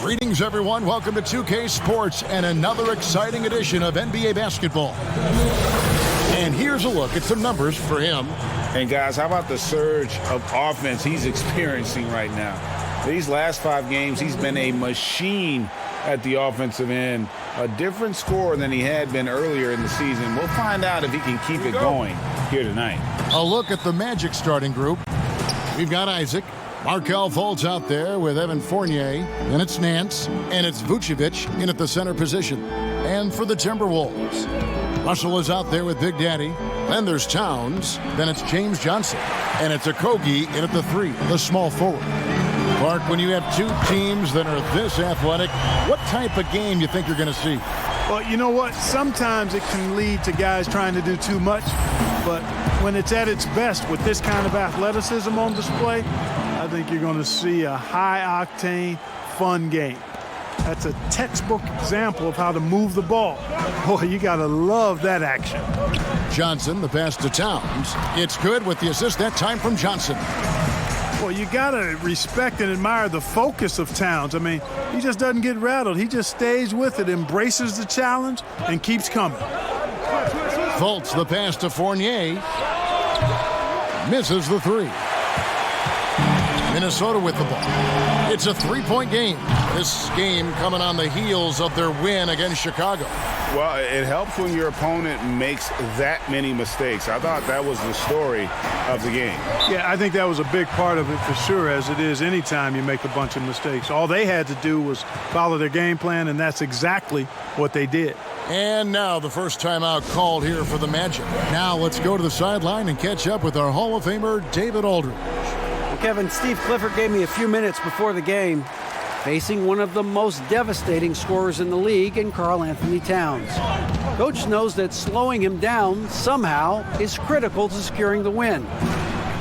Greetings, everyone. Welcome to 2K Sports and another exciting edition of NBA basketball. And here's a look at some numbers for him. And guys, how about the surge of offense he's experiencing right now? These last 5 games, he's been a machine at the offensive end. A different scorer than he had been earlier in the season. We'll find out if he can keep it going here tonight. A look at the Magic starting group. We've got Isaac. Markelle Fultz out there with Evan Fournier. Then it's Nance. And it's Vucevic in at the center position. And for the Timberwolves, Russell is out there with Big Daddy. Then there's Towns. Then it's James Johnson. And it's Okogie in at the 3, the small forward. Clark, when you have 2 teams that are this athletic, what type of game you think you're going to see? Well, you know what? Sometimes it can lead to guys trying to do too much. But when it's at its best with this kind of athleticism on display, I think you're going to see a high-octane, fun game. That's a textbook example of how to move the ball. Boy, you got to love that action. Johnson, the pass to Towns. It's good with the assist that time from Johnson. Well, you got to respect and admire the focus of Towns. I mean, he just doesn't get rattled. He just stays with it, embraces the challenge, and keeps coming. Fultz, the pass to Fournier. Misses the 3. Minnesota with the ball. It's a 3-point game. This game coming on the heels of their win against Chicago. Well, it helps when your opponent makes that many mistakes. I thought that was the story of the game. Yeah, I think that was a big part of it for sure, as it is anytime you make a bunch of mistakes. All they had to do was follow their game plan, and that's exactly what they did. And now the first timeout called here for the Magic. Now let's go to the sideline and catch up with our Hall of Famer, David Aldridge. Kevin, Steve Clifford gave me a few minutes before the game, facing one of the most devastating scorers in the league in Karl-Anthony Towns. Coach knows that slowing him down somehow is critical to securing the win.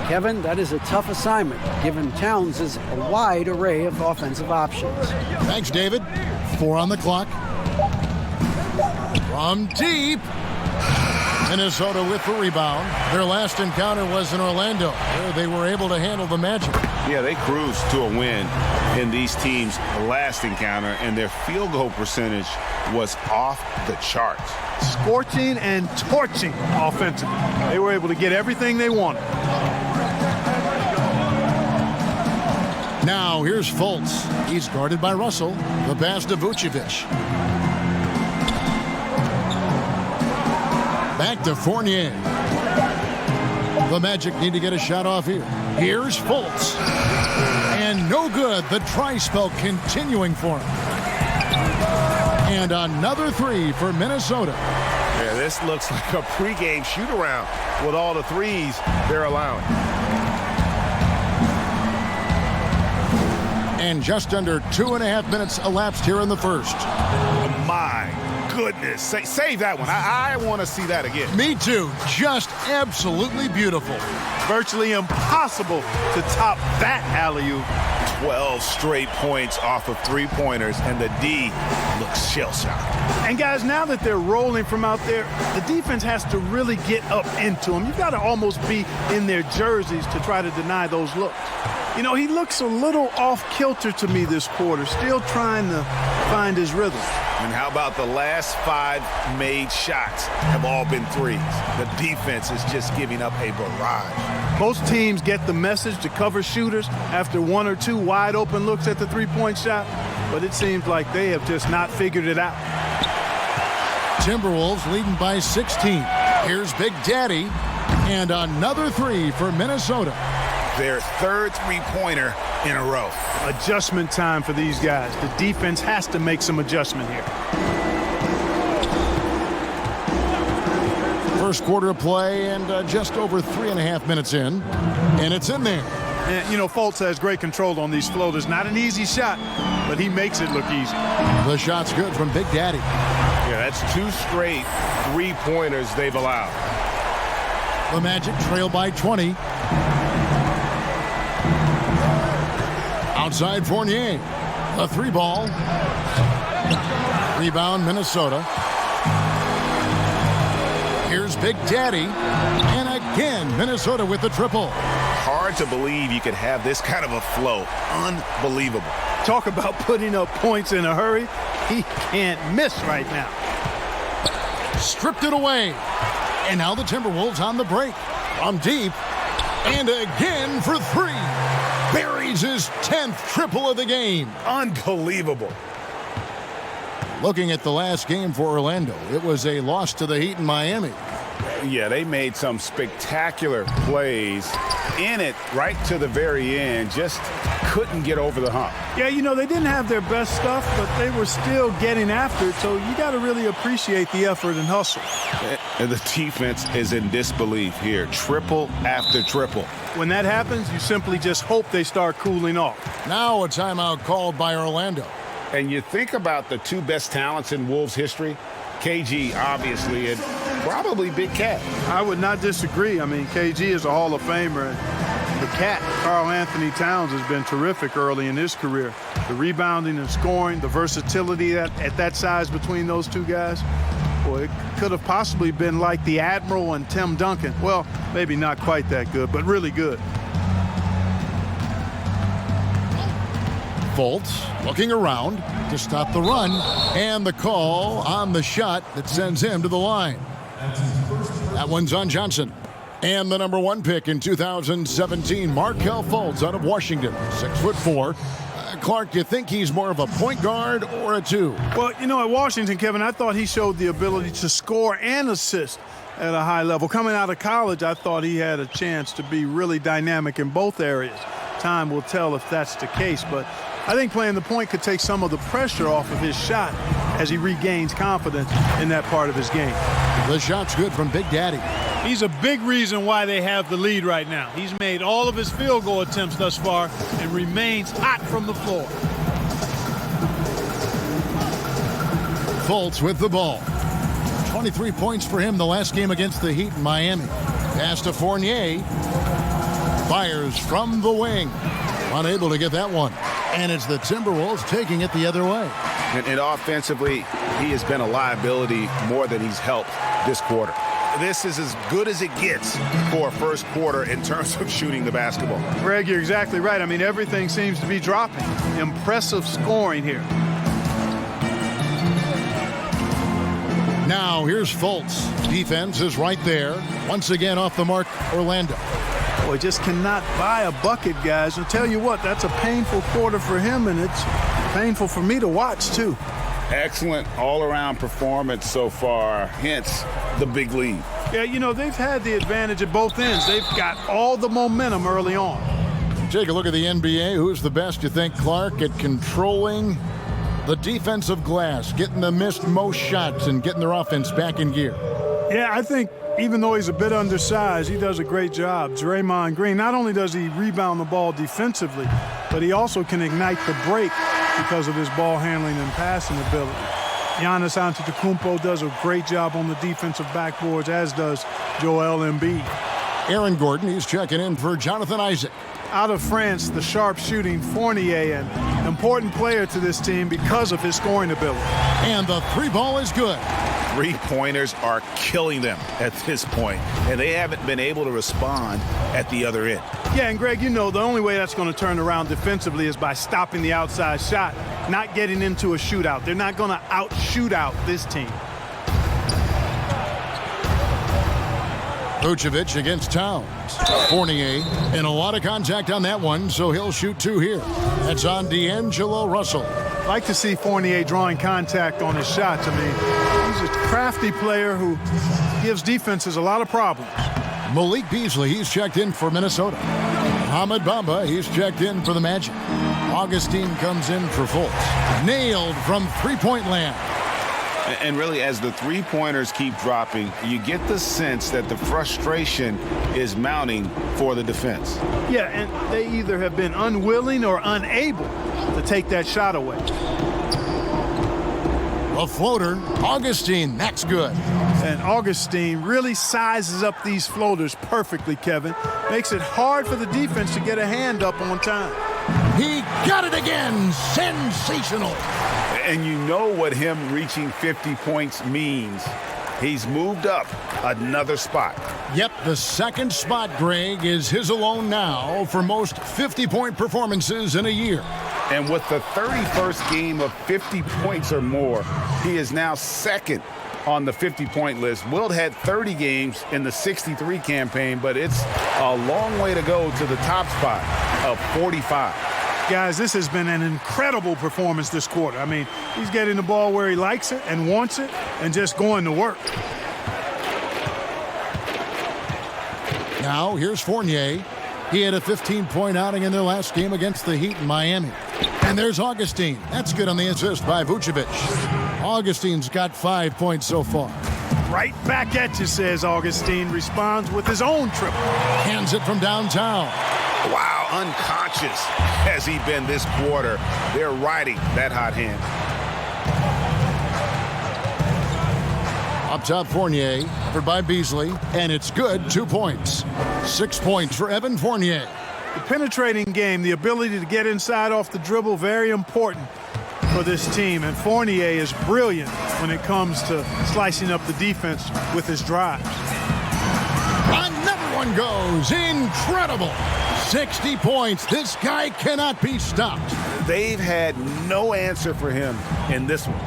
Kevin, that is a tough assignment, given Towns' a wide array of offensive options. Thanks, David. 4 on the clock. From deep. Minnesota with the rebound. Their last encounter was in Orlando, where they were able to handle the Magic. Yeah, they cruised to a win in these teams' last encounter, and their field goal percentage was off the charts. Scorching and torching offensively. They were able to get everything they wanted. Now here's Fultz. He's guarded by Russell. The pass to Vucevic. Back to Fournier. The Magic need to get a shot off here. Here's Fultz. And no good. The try spell continuing for him. And another 3 for Minnesota. Yeah, this looks like a pregame shoot-around with all the threes they're allowing. And just under 2.5 minutes elapsed here in the first. My goodness. Save that one. I want to see that again. Me too. Just absolutely beautiful. Virtually impossible to top that alley-oop. 12 straight points off of 3-pointers, and the D looks shell-shocked. And guys, now that they're rolling from out there, the defense has to really get up into them. You've got to almost be in their jerseys to try to deny those looks. You know, he looks a little off-kilter to me this quarter, still trying to find his rhythm. And how about the last 5 made shots have all been threes? The defense is just giving up a barrage. Most teams get the message to cover shooters after 1 or 2 wide-open looks at the three-point shot, but it seems like they have just not figured it out. Timberwolves leading by 16. Here's Big Daddy. And another 3 for Minnesota. Their 3rd 3-pointer in a row. Adjustment time for these guys. The defense has to make some adjustment here. First quarter of play and just over 3.5 minutes in. And it's in there. And, you know, Fultz has great control on these floaters. Not an easy shot, but he makes it look easy. The shot's good from Big Daddy. Yeah, that's 2 straight 3-pointers they've allowed. The Magic trail by 20. Outside Fournier. A 3-ball. Rebound Minnesota. Here's Big Daddy. And again, Minnesota with the triple. Hard to believe you could have this kind of a flow. Unbelievable. talk about putting up points in a hurry. He can't miss right now. Stripped it away. And now the Timberwolves on the break. From deep. And again for three. Buries his 10th triple of the game. Unbelievable. Looking at the last game for Orlando, it was a loss to the Heat in Miami. Yeah, they made some spectacular plays in it right to the very end. Just couldn't get over the hump. Yeah, you know, they didn't have their best stuff, but they were still getting after it, so you got to really appreciate the effort and hustle. And the defense is in disbelief here. Triple after triple. When that happens, you simply just hope they start cooling off. Now a timeout called by Orlando. And you think about the two best talents in Wolves history, KG, obviously, and probably Big Cat. I would not disagree. I mean, KG is a Hall of Famer. The Cat, Karl Anthony Towns, has been terrific early in his career. The rebounding and scoring, the versatility at that size between those two guys, boy, it could have possibly been like the Admiral and Tim Duncan. Well, maybe not quite that good, but really good. Fultz looking around to stop the run, and the call on the shot that sends him to the line. That one's on Johnson. And the number 1 pick in 2017, Markelle Fultz out of Washington, 6'4". Clark, do you think he's more of a point guard or a 2? Well, you know, at Washington, Kevin, I thought he showed the ability to score and assist at a high level. Coming out of college, I thought he had a chance to be really dynamic in both areas. Time will tell if that's the case, but I think playing the point could take some of the pressure off of his shot as he regains confidence in that part of his game. The shot's good from Big Daddy. He's a big reason why they have the lead right now. He's made all of his field goal attempts thus far and remains hot from the floor. Fultz with the ball. 23 points for him the last game against the Heat in Miami. Pass to Fournier. Fires from the wing. Unable to get that one. And it's the Timberwolves taking it the other way. And offensively, he has been a liability more than he's helped this quarter. This is as good as it gets for a first quarter in terms of shooting the basketball. Greg, you're exactly right. I mean, everything seems to be dropping. Impressive scoring here. Now here's Fultz. Defense is right there. Once again off the mark, Orlando. Boy, just cannot buy a bucket, guys. I'll tell you what, that's a painful quarter for him, and it's painful for me to watch, too. Excellent all-around performance so far, hence the big lead. Yeah, you know, they've had the advantage at both ends. They've got all the momentum early on. Take a look at the NBA. Who's the best, you think, Clark, at controlling the defensive glass, getting the missed most shots and getting their offense back in gear? Yeah, I think even though he's a bit undersized, he does a great job. Draymond Green, not only does he rebound the ball defensively, but he also can ignite the break because of his ball handling and passing ability. Giannis Antetokounmpo does a great job on the defensive backboards, as does Joel Embiid. Aaron Gordon, he's checking in for Jonathan Isaac. Out of France, the sharp-shooting Fournier, an important player to this team because of his scoring ability. And the three ball is good. Three-pointers are killing them at this point, and they haven't been able to respond at the other end. Yeah, and Greg, you know, the only way that's going to turn around defensively is by stopping the outside shot, not getting into a shootout. They're not going to out-shootout this team. Vucevic against Towns. Fournier, and a lot of contact on that one, so he'll shoot 2 here. That's on D'Angelo Russell. Like to see Fournier drawing contact on his shots. I mean, he's a crafty player who gives defenses a lot of problems. Malik Beasley, he's checked in for Minnesota. Mohamed Bamba, he's checked in for the Magic. Augustine comes in for Fultz. Nailed from three-point land. And really, as the three-pointers keep dropping, you get the sense that the frustration is mounting for the defense. Yeah, and they either have been unwilling or unable to take that shot away. A floater. Augustine, that's good. And Augustine really sizes up these floaters perfectly, Kevin. Makes it hard for the defense to get a hand up on time. He got it again. Sensational. And you know what him reaching 50 points means. He's moved up another spot. Yep, the second spot, Greg, is his alone now for most 50-point performances in a year. And with the 31st game of 50 points or more, he is now second on the 50-point list. Wilt had 30 games in the 63 campaign, but it's a long way to go to the top spot of 45. Guys, this has been an incredible performance this quarter. I mean, he's getting the ball where he likes it and wants it and just going to work. Now, here's Fournier. He had a 15-point outing in their last game against the Heat in Miami. And there's Augustine. That's good on the assist by Vucevic. Augustine's got 5 points so far. Right back at you, says Augustine. Responds with his own triple. Hands it from downtown. Wow, unconscious has he been this quarter. They're riding that hot hand. Up top, Fournier, covered by Beasley, and it's good, 2 points. 6 points for Evan Fournier. The penetrating game, the ability to get inside off the dribble, very important for this team. And Fournier is brilliant when it comes to slicing up the defense with his drives. Another one goes. Incredible. 60 points. This guy cannot be stopped. They've had no answer for him in this one.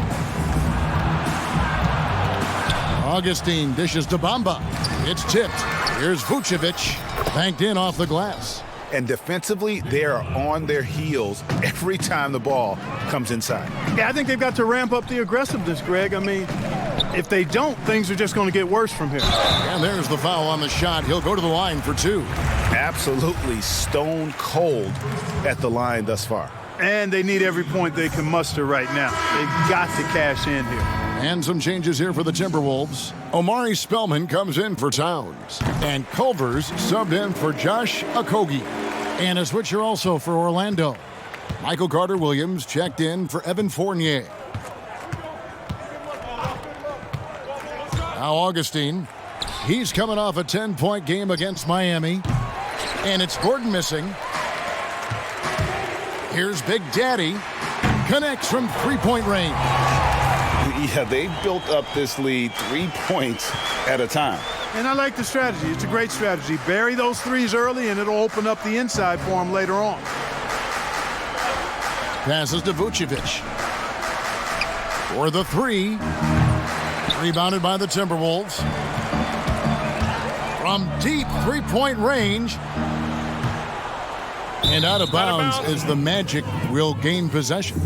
Augustine dishes to Bamba. It's tipped. Here's Vucevic. Banked in off the glass. And defensively, they are on their heels every time the ball comes inside. Yeah, I think they've got to ramp up the aggressiveness, Greg. I mean, if they don't, things are just going to get worse from here. And there's the foul on the shot. He'll go to the line for 2. Absolutely stone cold at the line thus far. And they need every point they can muster right now. They've got to cash in here. And some changes here for the Timberwolves. Omari Spellman comes in for Towns. And Culver's subbed in for Josh Okogie. And a switcher also for Orlando. Michael Carter-Williams checked in for Evan Fournier. Now Augustine. He's coming off a 10-point game against Miami. And it's Gordon missing. Here's Big Daddy. Connects from three-point range. Yeah, they've built up this lead 3 points at a time. And I like the strategy. It's a great strategy. Bury those threes early, and it'll open up the inside for him later on. Passes to Vucevic. For the 3. Rebounded by the Timberwolves. From deep three-point range. And out of bounds as the Magic will gain possession.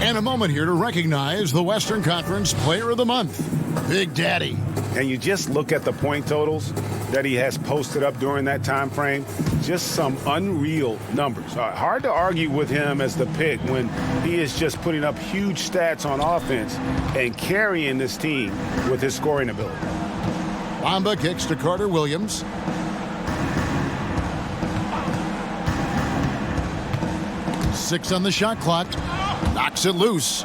And a moment here to recognize the Western Conference Player of the Month, Big Daddy. And you just look at the point totals that he has posted up during that time frame. Just some unreal numbers. Hard to argue with him as the pick when he is just putting up huge stats on offense and carrying this team with his scoring ability. Bamba kicks to Carter-Williams. Six on the shot clock. Knocks it loose.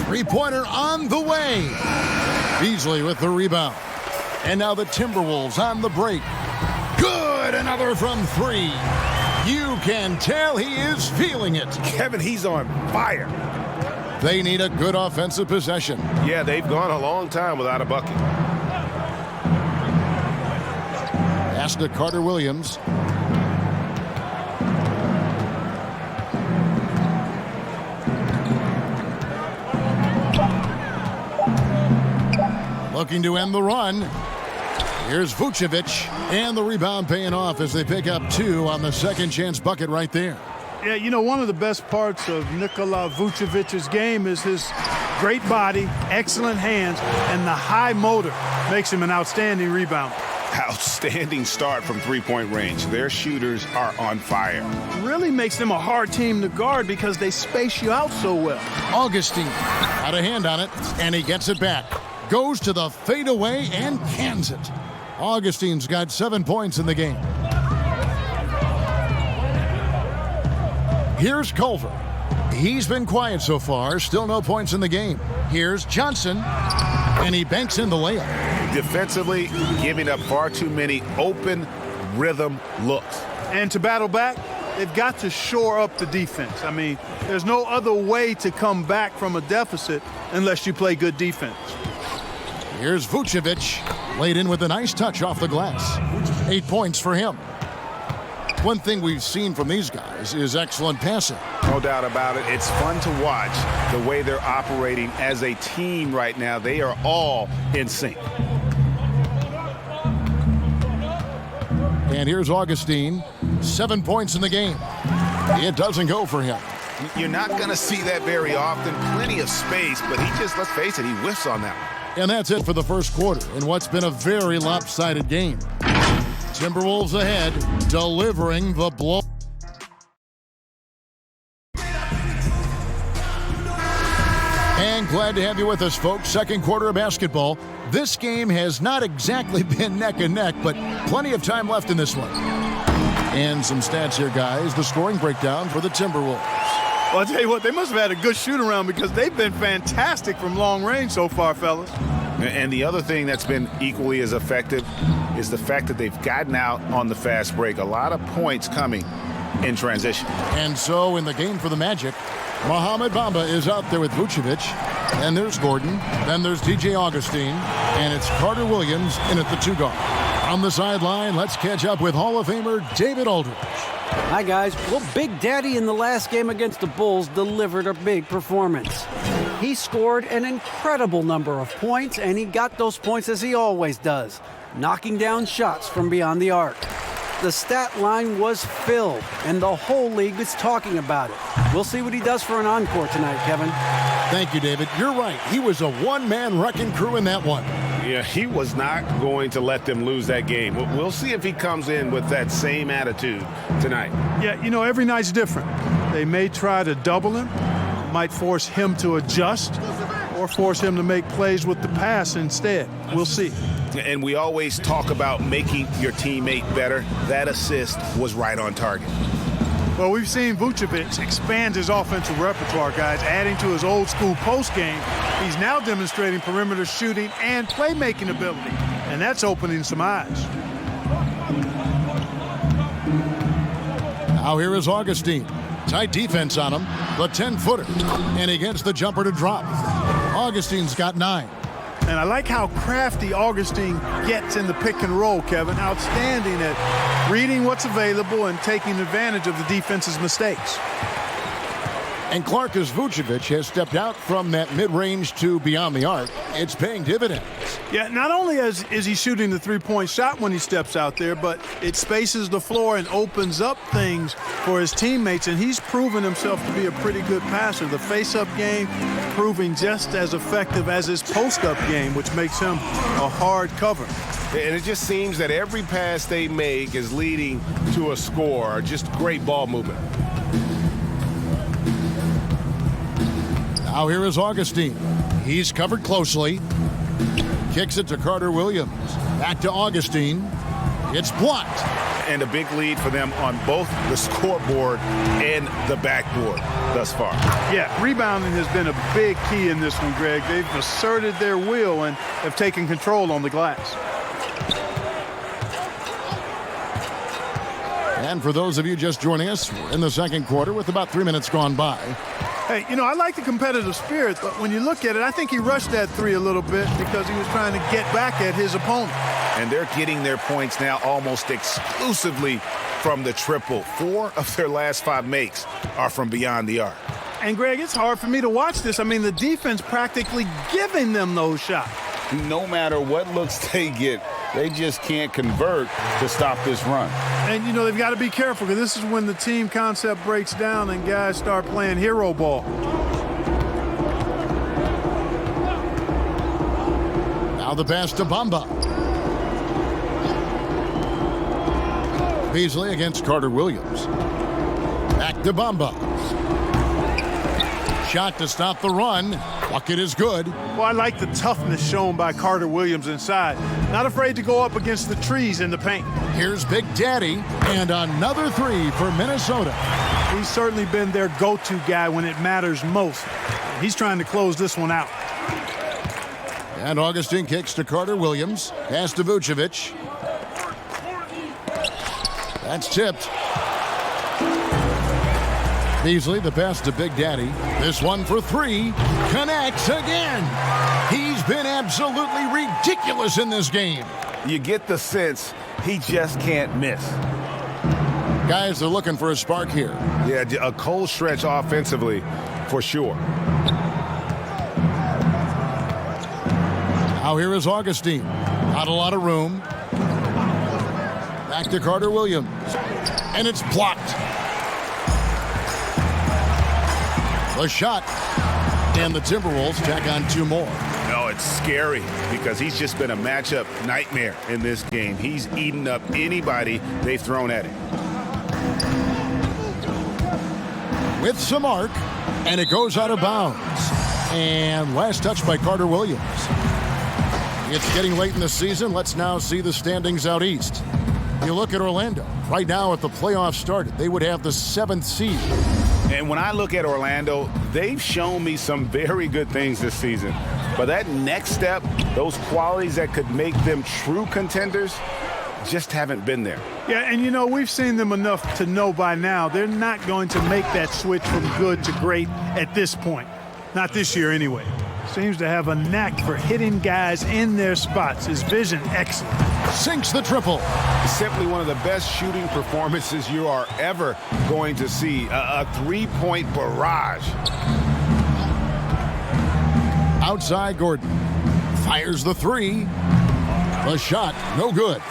Three-pointer on the way. Beasley with the rebound. And now the Timberwolves on the break. Good, another from 3. You can tell he is feeling it. Kevin, he's on fire. They need a good offensive possession. Yeah, they've gone a long time without a bucket. Pass to Carter-Williams. Looking to end the run. Here's Vucevic, and the rebound paying off as they pick up 2 on the second chance bucket right there. Yeah, you know, one of the best parts of Nikola Vucevic's game is his great body, excellent hands, and the high motor makes him an outstanding rebounder. Outstanding start from three-point range. Their shooters are on fire. Really makes them a hard team to guard because they space you out so well. Augustine got a hand on it, and he gets it back. Goes to the fadeaway and cans it. Augustine's got 7 points in the game. Here's Culver. He's been quiet so far. Still no points in the game. Here's Johnson, and he banks in the layup. Defensively, giving up far too many open rhythm looks. And to battle back, they've got to shore up the defense. I mean, there's no other way to come back from a deficit unless you play good defense. Here's Vucevic, laid in with a nice touch off the glass. 8 points for him. One thing we've seen from these guys is excellent passing. No doubt about it. It's fun to watch the way they're operating as a team right now. They are all in sync. And here's Augustine, 7 points in the game. It doesn't go for him. You're not going to see that very often. Plenty of space, but he just, let's face it, he whiffs on that one. And that's it for the first quarter in what's been a very lopsided game. Timberwolves ahead, delivering the blow. And glad to have you with us, folks. Second quarter of basketball. This game has not exactly been neck and neck, but plenty of time left in this one. And some stats here, guys. The scoring breakdown for the Timberwolves. Well, I'll tell you what, they must have had a good shoot-around because they've been fantastic from long range so far, fellas. And the other thing that's been equally as effective is the fact that they've gotten out on the fast break. A lot of points coming in transition. And so in the game for the Magic, Mohamed Bamba is out there with Vucevic. Then there's Gordon. Then there's DJ Augustine. And it's Carter Williams in at the 2-guard. On the sideline, let's catch up with Hall of Famer David Aldridge. Hi, guys. Well, Big Daddy in the last game against the Bulls delivered a big performance. He scored an incredible number of points, and he got those points as he always does, knocking down shots from beyond the arc. The stat line was filled, and the whole league is talking about it. We'll see what he does for an encore tonight, Kevin. Thank you, David. You're right. He was a one-man wrecking crew in that one. Yeah, he was not going to let them lose that game. We'll see if he comes in with that same attitude tonight. Yeah, you know, every night's different. They may try to double him, might force him to adjust, or force him to make plays with the pass instead. We'll see. And we always talk about making your teammate better. That assist was right on target. Well, we've seen Vucevic expand his offensive repertoire, guys, adding to his old-school post game. He's now demonstrating perimeter shooting and playmaking ability, and that's opening some eyes. Now here is Augustine. Tight defense on him. The 10-footer. And he gets the jumper to drop. Augustine's got 9. And I like how crafty Augustine gets in the pick and roll, Kevin. Outstanding at reading what's available and taking advantage of the defense's mistakes. And Clark, as Vucevic has stepped out from that mid-range to beyond the arc, it's paying dividends. Yeah, not only is he shooting the three-point shot when he steps out there, but it spaces the floor and opens up things for his teammates, and he's proven himself to be a pretty good passer. The face-up game proving just as effective as his post-up game, which makes him a hard cover. And it just seems that every pass they make is leading to a score. Just great ball movement. Now here is Augustine. He's covered closely. Kicks it to Carter Williams. Back to Augustine. It's blocked. And a big lead for them on both the scoreboard and the backboard thus far. Yeah, rebounding has been a big key in this one, Greg. They've asserted their will and have taken control on the glass. And for those of you just joining us, we're in the second quarter with about 3 minutes gone by. Hey, you know, I like the competitive spirit, but when you look at it, I think he rushed that three a little bit because he was trying to get back at his opponent. And they're getting their points now almost exclusively from the triple. 4 of their last 5 makes are from beyond the arc. And, Greg, it's hard for me to watch this. I mean, the defense practically giving them those shots. No matter what looks they get, they just can't convert to stop this run. And, you know, they've got to be careful because this is when the team concept breaks down and guys start playing hero ball. Now the pass to Bamba. Beasley against Carter Williams. Back to Bamba. Shot to stop the run. Bucket is good. Well, I like the toughness shown by Carter Williams inside. Not afraid to go up against the trees in the paint. Here's Big Daddy, and another 3 for Minnesota. He's certainly been their go-to guy when it matters most. He's trying to close this one out. And Augustine kicks to Carter Williams. Pass to Vucevic. That's tipped. Beasley, the pass to Big Daddy. This one for 3. Connects again. He's been absolutely ridiculous in this game. You get the sense he just can't miss. Guys are looking for a spark here. Yeah, a cold stretch offensively for sure. Now here is Augustine. Not a lot of room. Back to Carter Williams. And it's blocked. The shot. And the Timberwolves tack on 2 more. No, it's scary because he's just been a matchup nightmare in this game. He's eaten up anybody they've thrown at him. With some arc, and it goes out of bounds. And last touch by Carter Williams. It's getting late in the season. Let's now see the standings out east. You look at Orlando. Right now, if the playoffs started, they would have the 7th seed. And when I look at Orlando, they've shown me some very good things this season. But that next step, those qualities that could make them true contenders, just haven't been there. Yeah, and you know, we've seen them enough to know by now they're not going to make that switch from good to great at this point. Not this year anyway. Seems to have a knack for hitting guys in their spots. His vision, excellent. Sinks the triple. Simply one of the best shooting performances you are ever going to see. A three-point barrage. Outside Gordon. Fires the 3. The shot, no good.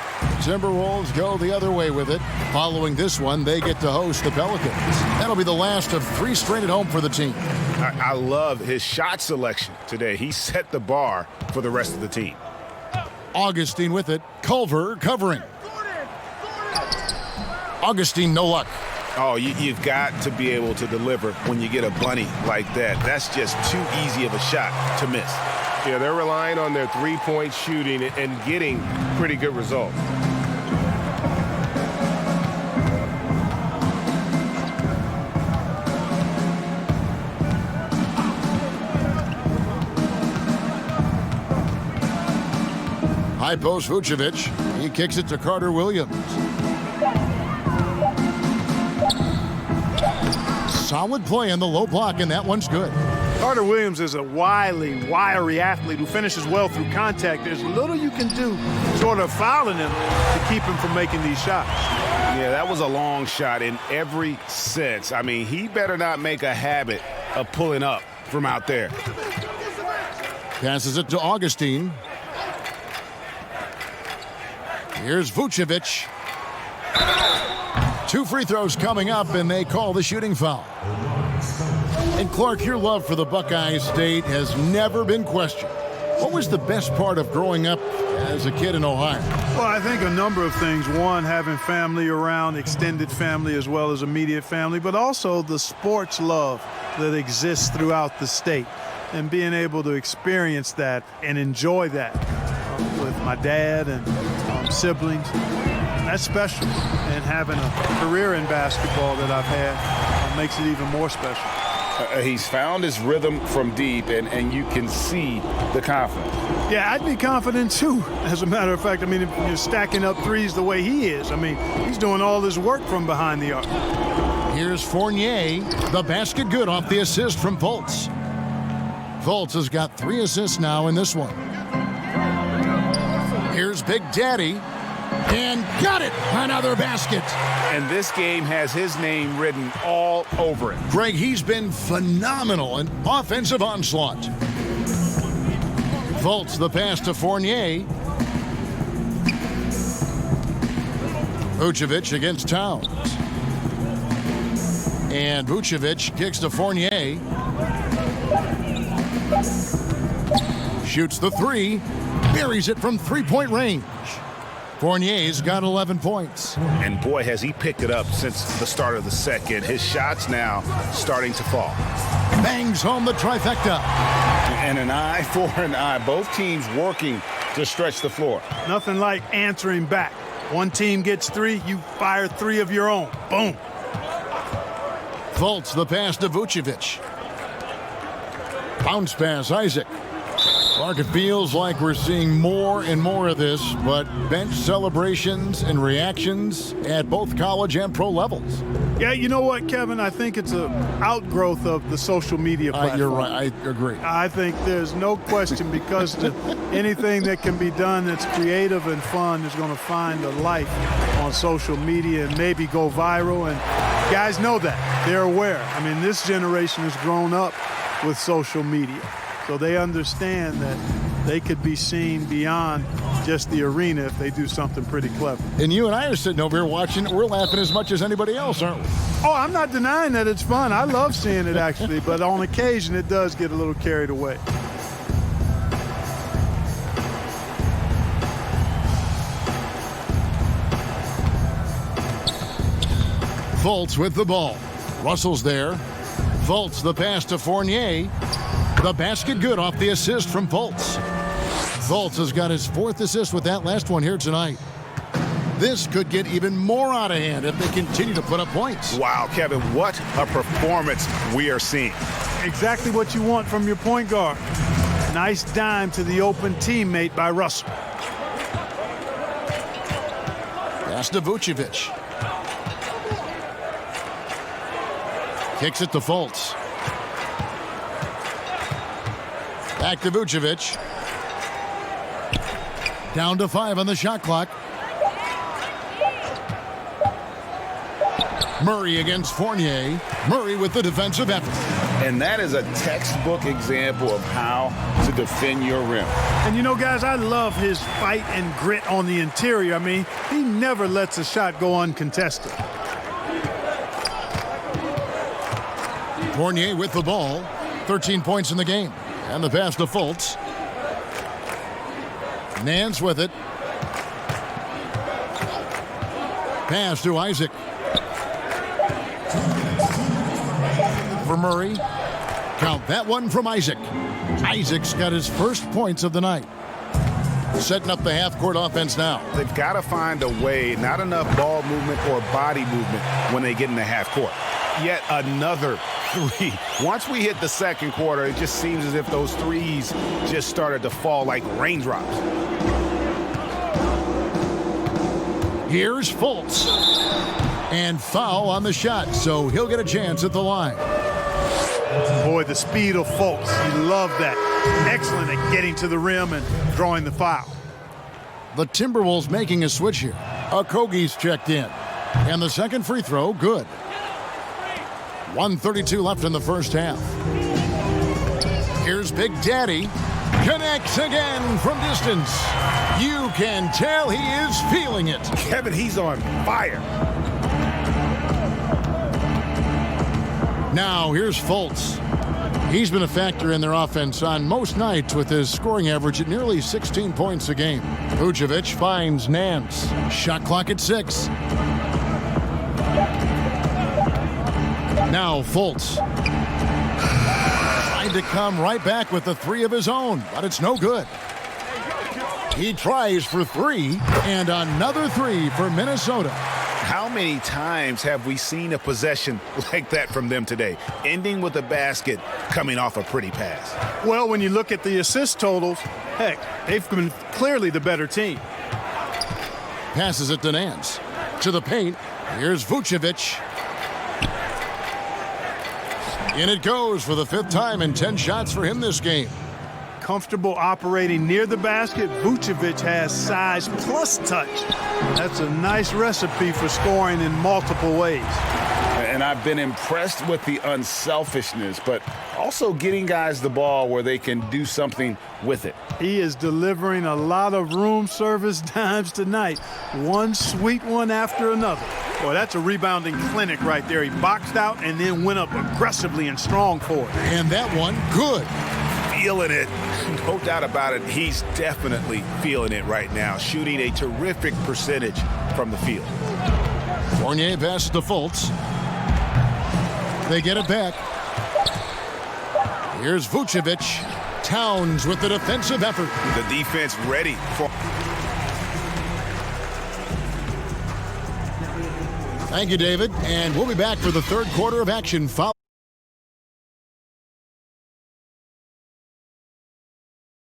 Timberwolves go the other way with it. Following this one, they get to host the Pelicans. That'll be the last of 3 straight at home for the team. I love his shot selection today. He set the bar for the rest of the team. Augustine with it. Culver covering. Augustine, no luck. Oh, you've got to be able to deliver when you get a bunny like that. That's just too easy of a shot to miss. Yeah, they're relying on their three-point shooting and getting pretty good results. High post Vucevic. He kicks it to Carter Williams. Solid play on the low block, and that one's good. Carter Williams is a wily, wiry athlete who finishes well through contact. There's little you can do short of fouling him to keep him from making these shots. Yeah, that was a long shot in every sense. I mean, he better not make a habit of pulling up from out there. Passes it to Augustine. Here's Vucevic. 2 free throws coming up, and they call the shooting foul. And Clark, your love for the Buckeye State has never been questioned. What was the best part of growing up as a kid in Ohio? Well, I think a number of things. One, having family around, extended family as well as immediate family, but also the sports love that exists throughout the state and being able to experience that and enjoy that with my dad and siblings. That's special. And having a career in basketball that I've had makes it even more special. He's found his rhythm from deep, and you can see the confidence. Yeah, I'd be confident too, as a matter of fact. I mean, if you're stacking up threes the way he is, I mean, he's doing all his work from behind the arc. Here's Fournier. The basket good off the assist from Fultz. Fultz has got 3 assists now in this one. Here's Big Daddy. And got it! Another basket. And this game has his name written all over it. Greg, he's been phenomenal in offensive onslaught. Fultz the pass to Fournier. Vucevic against Towns. And Vucevic kicks to Fournier. Shoots the 3. Buries it from 3-point range. Fournier's got 11 points. And boy, has he picked it up since the start of the second. His shots now starting to fall. Bangs home the trifecta. And an eye for an eye. Both teams working to stretch the floor. Nothing like answering back. One team gets 3, you fire 3 of your own. Boom. Fultz the pass to Vucevic. Bounce pass, Isaac. Mark, it feels like we're seeing more and more of this, but bench celebrations and reactions at both college and pro levels. Yeah, you know what, Kevin? I think it's an outgrowth of the social media platform. You're right. I agree. I think there's no question because anything that can be done that's creative and fun is going to find a life on social media and maybe go viral. And guys know that. They're aware. I mean, this generation has grown up with social media. So they understand that they could be seen beyond just the arena if they do something pretty clever. And you and I are sitting over here watching. We're laughing as much as anybody else, aren't we? Oh, I'm not denying that it's fun. I love seeing it, actually. But on occasion, it does get a little carried away. Fultz with the ball. Russell's there. Fultz the pass to Fournier. The basket good off the assist from Fultz. Fultz has got his 4th assist with that last one here tonight. This could get even more out of hand if they continue to put up points. Wow, Kevin, what a performance we are seeing. Exactly what you want from your point guard. Nice dime to the open teammate by Russell. Pass to Vucevic. Kicks it to Fultz. Back to Vucevic. Down to 5 on the shot clock. Murray against Fournier. Murray with the defensive effort. And that is a textbook example of how to defend your rim. And you know, guys, I love his fight and grit on the interior. I mean, he never lets a shot go uncontested. Fournier with the ball. 13 points in the game. And the pass to Fultz. Nance with it. Pass to Isaac. For Murray. Count that one from Isaac. Isaac's got his first points of the night. Setting up the half-court offense now. They've got to find a way, not enough ball movement or body movement when they get in the half court. Yet another 3. Once we hit the second quarter, it just seems as if those threes just started to fall like raindrops. Here's Fultz. And foul on the shot, so he'll get a chance at the line. Boy, the speed of Fultz. You love that. Excellent at getting to the rim and drawing the foul. The Timberwolves making a switch here. Okogie's checked in. And the second free throw, good. 1:32 left in the first half. Here's Big Daddy. Connects again from distance. You can tell he is feeling it. Kevin, he's on fire. Now here's Fultz. He's been a factor in their offense on most nights with his scoring average at nearly 16 points a game. Vucevic finds Nance. Shot clock at 6. Now Fultz. Tried to come right back with the 3 of his own, but it's no good. He tries for 3, and another 3 for Minnesota. How many times have we seen a possession like that from them today, ending with a basket coming off a pretty pass? Well, when you look at the assist totals, heck, they've been clearly the better team. Passes it to Nance. To the paint. Here's Vucevic. In it goes for the 5th time in 10 shots for him this game. Comfortable operating near the basket. Vucevic has size plus touch. That's a nice recipe for scoring in multiple ways. And I've been impressed with the unselfishness, but also getting guys the ball where they can do something with it. He is delivering a lot of room service dimes tonight. One sweet one after another. Boy, that's a rebounding clinic right there. He boxed out and then went up aggressively and strong for it. And that one, good. Feeling it. No doubt about it. He's definitely feeling it right now, shooting a terrific percentage from the field. Fournier passes to Fultz. They get it back. Here's Vucevic. Towns with the defensive effort. The defense ready for... Thank you, David. And we'll be back for the third quarter of action.